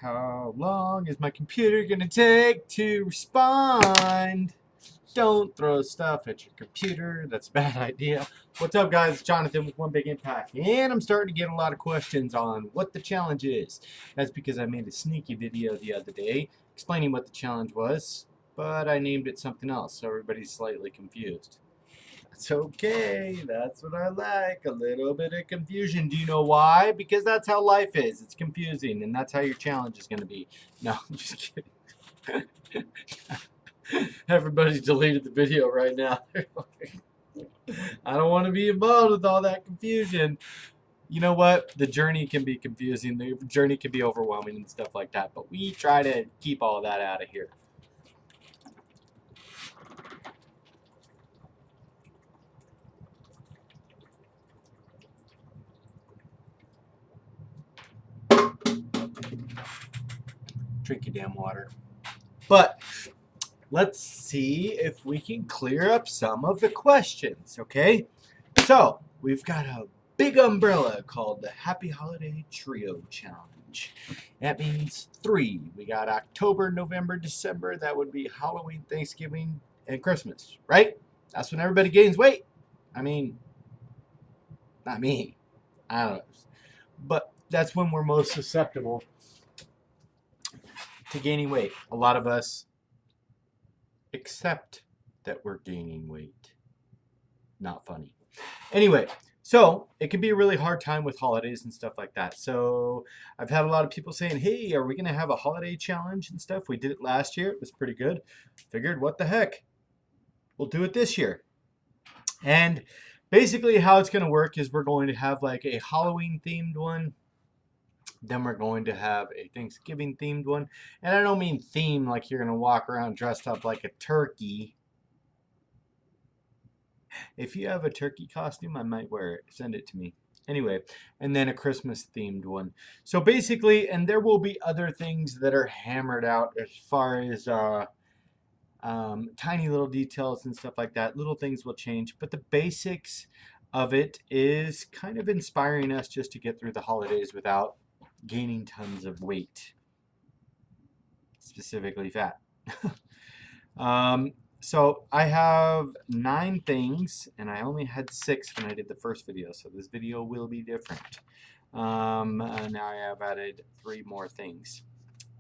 How long is my computer gonna take to respond? Don't throw stuff at your computer. That's a bad idea. What's up, guys? It's Jonathan with One Big Impact, and I'm starting to get a lot of questions on what the challenge is. That's because I made a sneaky video the other day explaining what the challenge was, but I named it something else, so everybody's slightly confused. That's okay. That's what I like. A little bit of confusion. Do you know why? Because that's how life is. It's confusing, and that's how your challenge is going to be. No, I'm just kidding. Everybody's deleted the video right now. I don't want to be involved with all that confusion. You know what? The journey can be confusing. The journey can be overwhelming and stuff like that. But we try to keep all that out of here. Drink your damn water. But let's see if we can clear up some of the questions, okay? So, we've got a big umbrella called the Happy Holiday Trio Challenge. That means 3. We got October, November, December. That would be Halloween, Thanksgiving, and Christmas, right? That's when everybody gains weight. I mean, not me. I don't know. But that's when we're most susceptible to gaining weight. A lot of us accept that we're gaining weight. Not funny. Anyway, so it can be a really hard time with holidays and stuff like that. So I've had a lot of people saying, hey, are we going to have a holiday challenge and stuff? We did it last year. It was pretty good. Figured, what the heck? We'll do it this year. And basically how it's going to work is we're going to have like a Halloween themed one. Then we're going to have a Thanksgiving themed one. And I don't mean theme like you're going to walk around dressed up like a turkey. If you have a turkey costume, I might wear it. Send it to me. Anyway, and then a Christmas themed one. So basically, and there will be other things that are hammered out as far as tiny little details and stuff like that. Little things will change, but the basics of it is kind of inspiring us just to get through the holidays without gaining tons of weight, specifically fat. So I have 9 things, and I only had 6 when I did the first video, so this video will be different. Now I have added 3 more things.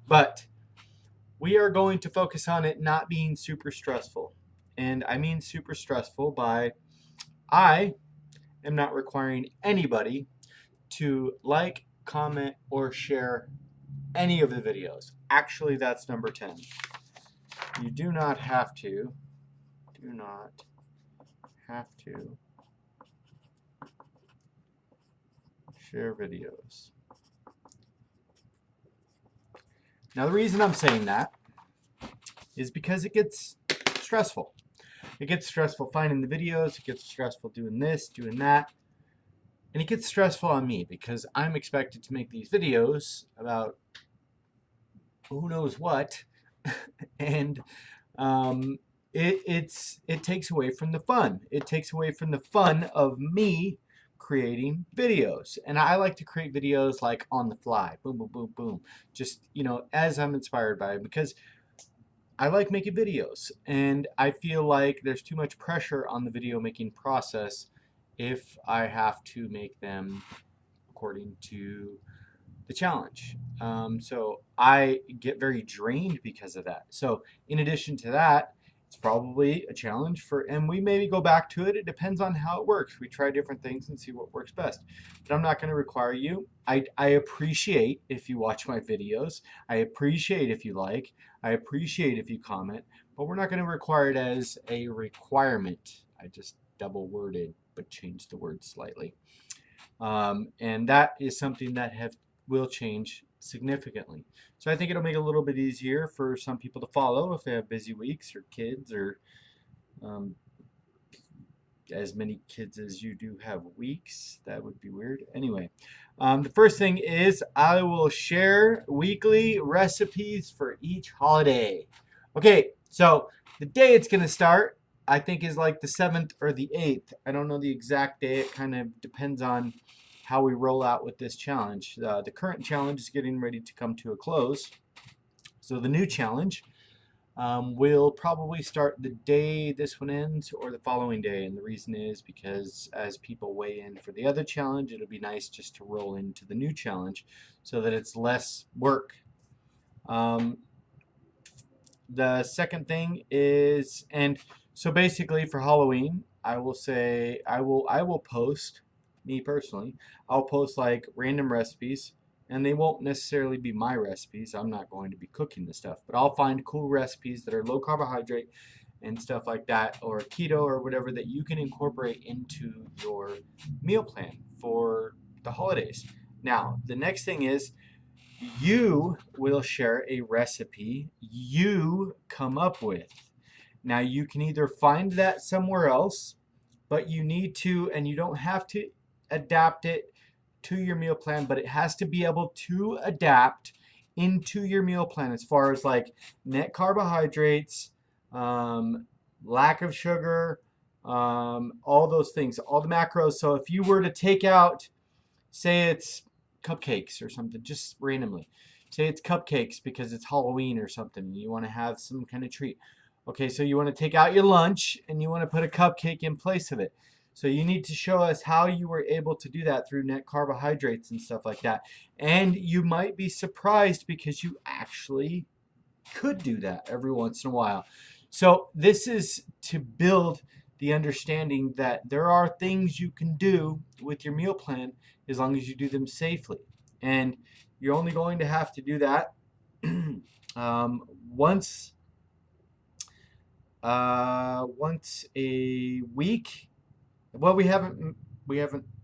But we are going to focus on it not being super stressful. And I mean super stressful by I am not requiring anybody to like, comment, or share any of the videos. Actually, that's number 10. You do not have to share videos. Now, the reason I'm saying that is because it gets stressful. It gets stressful finding the videos. It gets stressful doing this, doing that. And it gets stressful on me because I'm expected to make these videos about who knows what. And it takes away from the fun. It takes away from the fun of me creating videos. And I like to create videos like on the fly. Boom, boom, boom, boom. Just, you know, as I'm inspired by it, because I like making videos. And I feel like there's too much pressure on the video making process if I have to make them according to the challenge. So I get very drained because of that. So in addition to that, it's probably a challenge and we maybe go back to it. It depends on how it works. We try different things and see what works best. But I'm not going to require you. I appreciate if you watch my videos. I appreciate if you like. I appreciate if you comment. But we're not going to require it as a requirement. I just double worded, but changed the word slightly. And that is something that will change significantly. So I think it'll make it a little bit easier for some people to follow if they have busy weeks or kids or as many kids as you do have weeks. That would be weird. Anyway, the first thing is I will share weekly recipes for each holiday. Okay, so the day it's going to start, I think, is like the 7th or the 8th. I don't know the exact day. It kind of depends on how we roll out with this challenge. The current challenge is getting ready to come to a close. So the new challenge will probably start the day this one ends or the following day. And the reason is because as people weigh in for the other challenge, it'll be nice just to roll into the new challenge so that it's less work. The second thing is, and so basically for Halloween, I will say I will post, me personally, I'll post like random recipes, and they won't necessarily be my recipes. I'm not going to be cooking the stuff, but I'll find cool recipes that are low carbohydrate and stuff like that, or keto or whatever, that you can incorporate into your meal plan for the holidays. Now, the next thing is you will share a recipe you come up with. Now, you can either find that somewhere else, but you need to, and you don't have to adapt it to your meal plan, but it has to be able to adapt into your meal plan as far as like net carbohydrates, lack of sugar, all those things, all the macros. So if you were to take out, say it's cupcakes or something, just randomly. Say it's cupcakes because it's Halloween or something. You want to have some kind of treat. Okay, so you want to take out your lunch and you want to put a cupcake in place of it. So you need to show us how you were able to do that through net carbohydrates and stuff like that. And you might be surprised because you actually could do that every once in a while. So this is to build the understanding that there are things you can do with your meal plan as long as you do them safely. And you're only going to have to do that once a week. Well, we haven't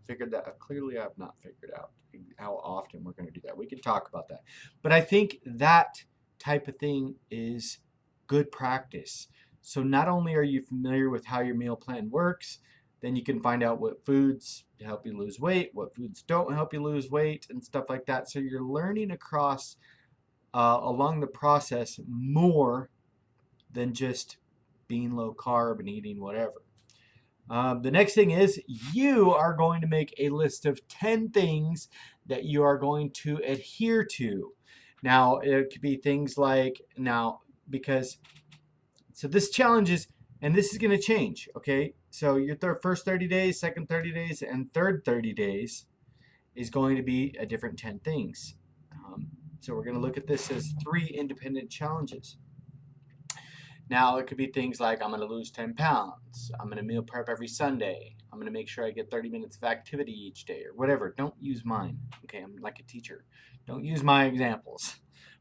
figured that out. Clearly, I've not figured out how often we're going to do that. We can talk about that. But I think that type of thing is good practice. So not only are you familiar with how your meal plan works, then you can find out what foods help you lose weight, what foods don't help you lose weight, and stuff like that. So you're learning across along the process more than just being low carb and eating whatever. The next thing is you are going to make a list of 10 things that you are going to adhere to. Now, it could be things like, so this challenge is, and this is going to change, okay? So your first 30 days, second 30 days, and third 30 days is going to be a different 10 things. So we're going to look at this as 3 independent challenges. Now, it could be things like, I'm going to lose 10 pounds. I'm going to meal prep every Sunday. I'm going to make sure I get 30 minutes of activity each day, or whatever. Don't use mine. Okay, I'm like a teacher. Don't use my examples.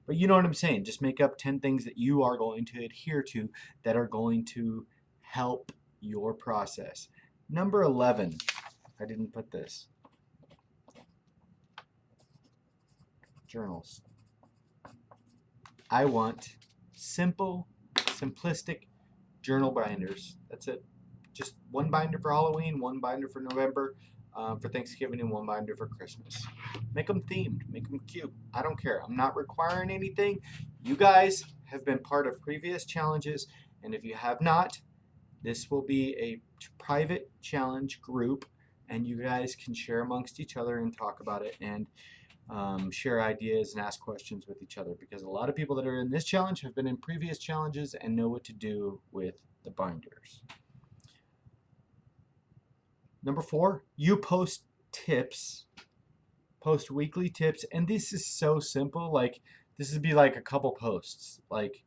But you know what I'm saying. Just make up 10 things that you are going to adhere to that are going to help your process. Number 11. I didn't put this. Journals. I want simplistic journal binders. That's it. Just one binder for Halloween, one binder for November, for Thanksgiving, and one binder for Christmas. Make them themed. Make them cute. I don't care. I'm not requiring anything. You guys have been part of previous challenges, and if you have not, this will be a private challenge group, and you guys can share amongst each other and talk about it, and share ideas and ask questions with each other, because a lot of people that are in this challenge have been in previous challenges and know what to do with the binders. Number 4, you post tips, post weekly tips, and this is so simple. Like, this would be like a couple posts. Like,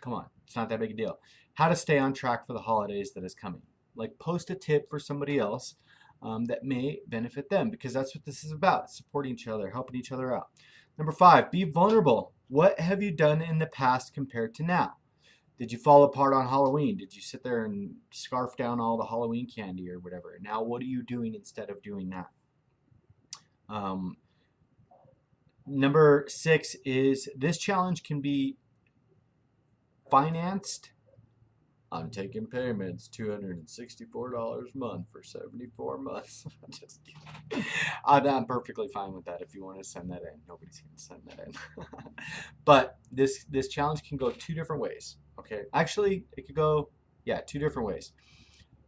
come on, it's not that big a deal. How to stay on track for the holidays that is coming. Like, post a tip for somebody else that may benefit them, because that's what this is about, supporting each other, helping each other out. Number 5, be vulnerable. What have you done in the past compared to now? Did you fall apart on Halloween? Did you sit there and scarf down all the Halloween candy or whatever? Now, what are you doing instead of doing that? Number 6 is this challenge can be financed. I'm taking payments, $264 a month for 74 months. Just kidding. I'm perfectly fine with that if you want to send that in. Nobody's going to send that in. But this challenge can go 2 different ways. Okay, actually, it could go, 2 different ways.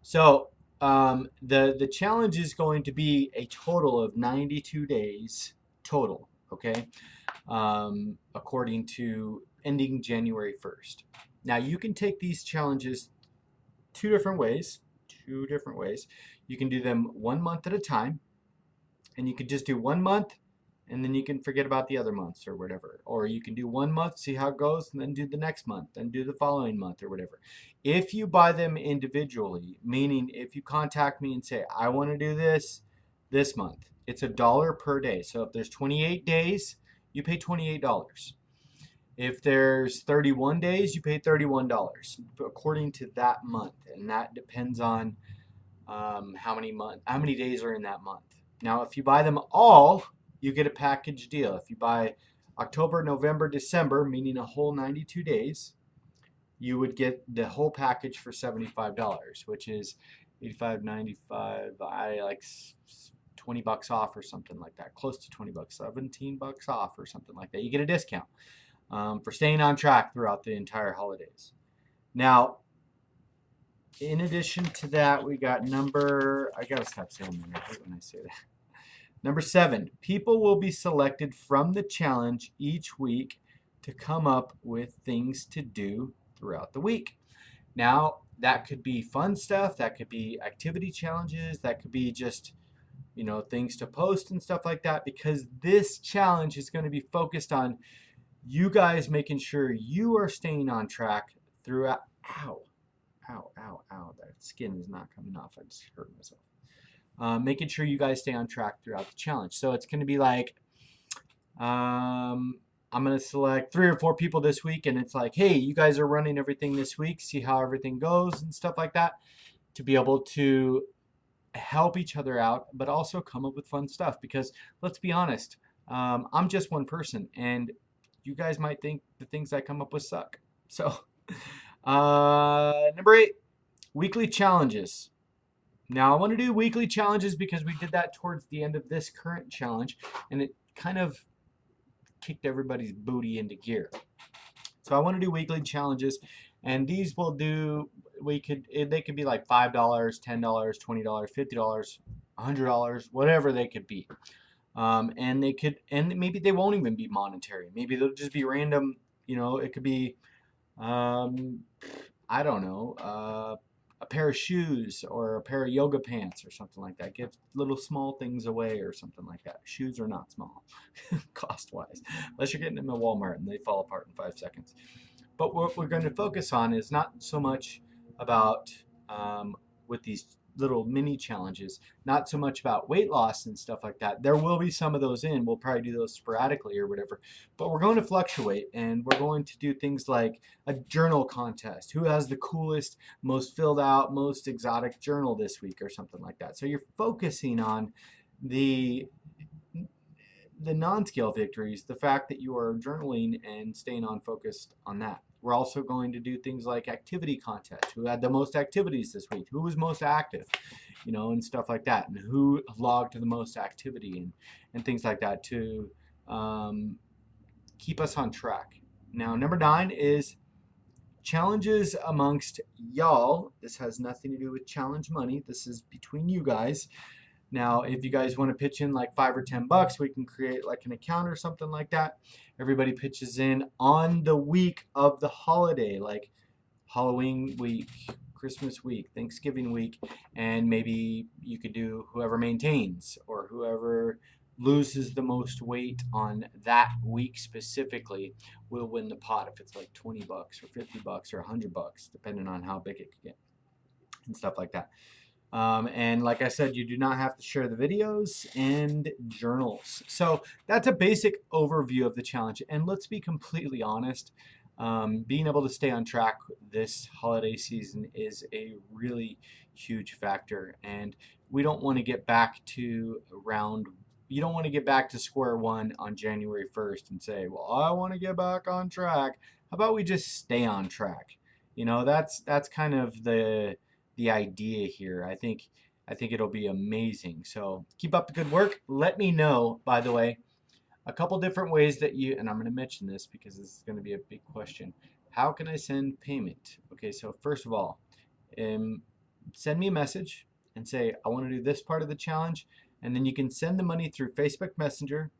So The challenge is going to be a total of 92 days total, okay? According to ending January 1st. Now you can take these challenges two different ways. Two different ways. You can do them 1 month at a time, and you can just do 1 month, and then you can forget about the other months or whatever. Or you can do 1 month, see how it goes, and then do the next month, then do the following month or whatever. If you buy them individually, meaning if you contact me and say, I want to do this month, it's $1 per day. So if there's 28 days, you pay $28. If there's 31 days, you pay $31 according to that month, and that depends on how many days are in that month. Now, if you buy them all, you get a package deal. If you buy October, November, December, meaning a whole 92 days, you would get the whole package for $75, which is 85, 95. I like $20 off or something like that. Close to $20, $17 off or something like that. You get a discount for staying on track throughout the entire holidays. Now, in addition to that, we got I gotta stop saying that. I hate when I say that. Number 7, people will be selected from the challenge each week to come up with things to do throughout the week. Now, that could be fun stuff, that could be activity challenges, that could be just, things to post and stuff like that, because this challenge is going to be focused on you guys making sure you are staying on track throughout. Ow, ow, ow, ow. That skin is not coming off. I just hurt myself. Making sure you guys stay on track throughout the challenge. So it's going to be like, I'm going to select 3 or 4 people this week, and it's like, hey, you guys are running everything this week, see how everything goes and stuff like that, to be able to help each other out, but also come up with fun stuff. Because let's be honest, I'm just one person, and you guys might think the things I come up with suck. So, number 8, weekly challenges. Now, I want to do weekly challenges because we did that towards the end of this current challenge, and it kind of kicked everybody's booty into gear. So I want to do weekly challenges, and these they could be like $5, $10, $20, $50, $100, whatever they could be. And maybe they won't even be monetary. Maybe they'll just be random. It could be, I don't know, a pair of shoes or a pair of yoga pants or something like that. Give little small things away or something like that. Shoes are not small, cost-wise, unless you're getting them at Walmart and they fall apart in 5 seconds. But what we're going to focus on is not so much about, with these little mini challenges, not so much about weight loss and stuff like that. There will be some of those in. We'll probably do those sporadically or whatever. But we're going to fluctuate, and we're going to do things like a journal contest. Who has the coolest, most filled out, most exotic journal this week or something like that. So you're focusing on the non-scale victories, the fact that you are journaling and staying on focused on that. We're also going to do things like activity contest. Who had the most activities this week? Who was most active? And stuff like that. And who logged the most activity and things like that to keep us on track. Now, number 9 is challenges amongst y'all. This has nothing to do with challenge money. This is between you guys. Now, if you guys want to pitch in like $5 or $10, we can create like an account or something like that. Everybody pitches in on the week of the holiday, like Halloween week, Christmas week, Thanksgiving week, and maybe you could do whoever maintains or whoever loses the most weight on that week specifically will win the pot. If it's like $20 or $50 or $100, depending on how big it could get and stuff like that. And like I said, you do not have to share the videos and journals. So that's a basic overview of the challenge. And let's be completely honest, being able to stay on track this holiday season is a really huge factor. And we don't want to get back to you don't want to get back to square one on January 1st and say, well, I want to get back on track. How about we just stay on track? That's kind of the idea here. I think it'll be amazing. So keep up the good work. Let me know, by the way, a couple different ways that and I'm going to mention this because this is going to be a big question. How can I send payment? Okay, so first of all, send me a message and say, I want to do this part of the challenge. And then you can send the money through Facebook Messenger.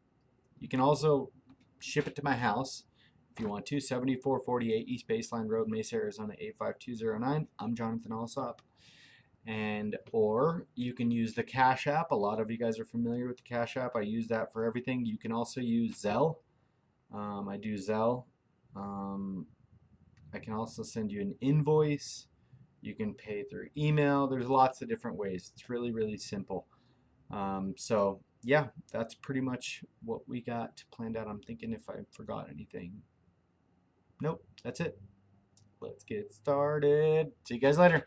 You can also ship it to my house if you want to. 7448 East Baseline Road, Mesa, Arizona 85209. I'm Jonathan Alsop. And or you can use the Cash App. A lot of you guys are familiar with the Cash App. I use that for everything. You can also use Zelle. I do Zelle. I can also send you an invoice. You can pay through email. There's lots of different ways. It's really, really simple. So yeah, that's pretty much what we got planned out. I'm thinking if I forgot anything. Nope, that's it. Let's get started. See you guys later.